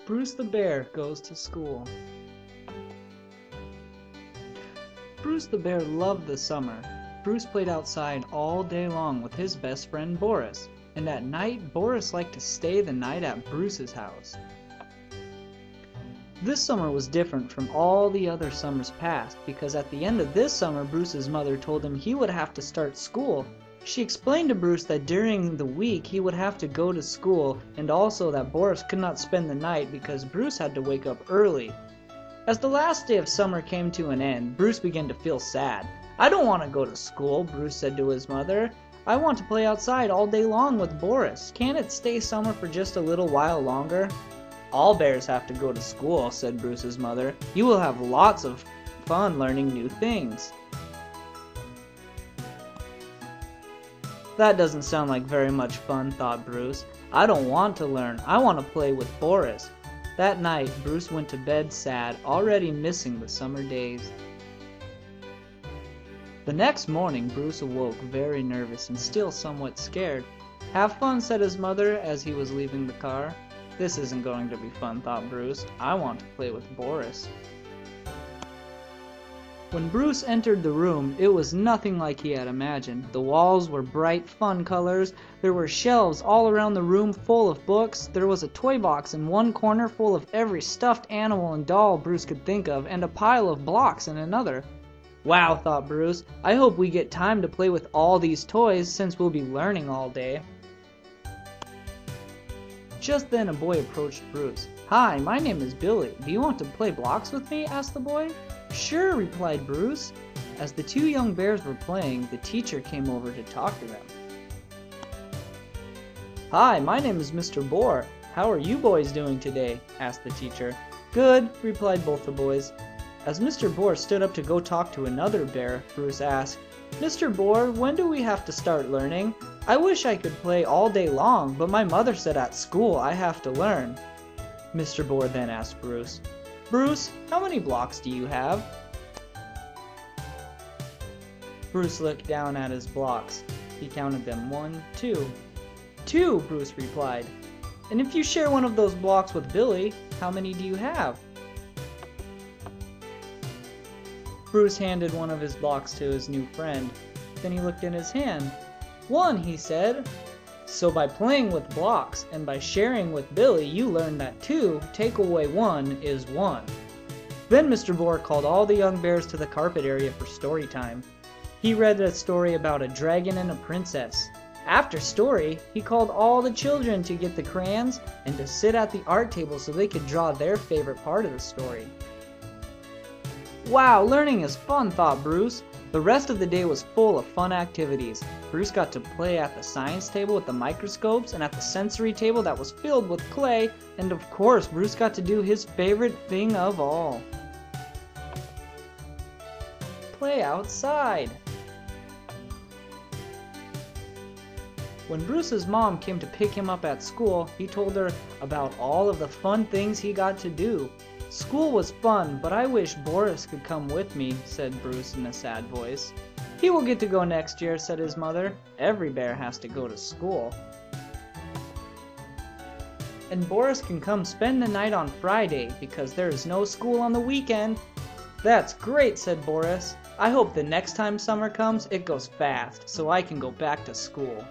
Bruce the Bear goes to school. Bruce the Bear loved the summer. Bruce played outside all day long with his best friend Boris, and at night Boris liked to stay the night at Bruce's house. This summer was different from all the other summers past because at the end of this summer Bruce's mother told him he would have to start school. She explained to Bruce that during the week he would have to go to school and also that Boris could not spend the night because Bruce had to wake up early. As the last day of summer came to an end, Bruce began to feel sad. "I don't want to go to school," Bruce said to his mother. "I want to play outside all day long with Boris. Can't it stay summer for just a little while longer?" "All bears have to go to school," said Bruce's mother. "You will have lots of fun learning new things." That doesn't sound like very much fun, thought Bruce. I don't want to learn. I want to play with Boris. That night, Bruce went to bed sad, already missing the summer days. The next morning, Bruce awoke very nervous and still somewhat scared. "Have fun," said his mother as he was leaving the car. "This isn't going to be fun," thought Bruce. "I want to play with Boris." When Bruce entered the room, it was nothing like he had imagined. The walls were bright, fun colors. There were shelves all around the room full of books. There was a toy box in one corner full of every stuffed animal and doll Bruce could think of, and a pile of blocks in another. "Wow," thought Bruce, "I hope we get time to play with all these toys since we'll be learning all day." Just then a boy approached Bruce. "Hi, my name is Billy. Do you want to play blocks with me?" asked the boy. "Sure," replied Bruce. As the two young bears were playing, the teacher came over to talk to them. "Hi, my name is Mr. Boar. How are you boys doing today?" asked the teacher. "Good," replied both the boys. As Mr. Boar stood up to go talk to another bear, Bruce asked, "Mr. Boar, when do we have to start learning? I wish I could play all day long, but my mother said at school I have to learn." Mr. Boar then asked Bruce, "Bruce, how many blocks do you have?" Bruce looked down at his blocks. He counted them. 1, 2. "Two," Bruce replied. "And if you share one of those blocks with Billy, how many do you have?" Bruce handed one of his blocks to his new friend. Then he looked in his hand. "1," he said. "So by playing with blocks and by sharing with Billy, you learned that 2 take away 1 is 1. Then Mr. Boar called all the young bears to the carpet area for story time. He read a story about a dragon and a princess. After story, he called all the children to get the crayons and to sit at the art table so they could draw their favorite part of the story. "Wow, learning is fun," thought Bruce. The rest of the day was full of fun activities. Bruce got to play at the science table with the microscopes and at the sensory table that was filled with clay, and of course Bruce got to do his favorite thing of all. Play outside. When Bruce's mom came to pick him up at school, he told her about all of the fun things he got to do. "School was fun, but I wish Boris could come with me," said Bruce in a sad voice. "He will get to go next year," said his mother. "Every bear has to go to school. And Boris can come spend the night on Friday because there is no school on the weekend." "That's great," said Boris. "I hope the next time summer comes, it goes fast so I can go back to school."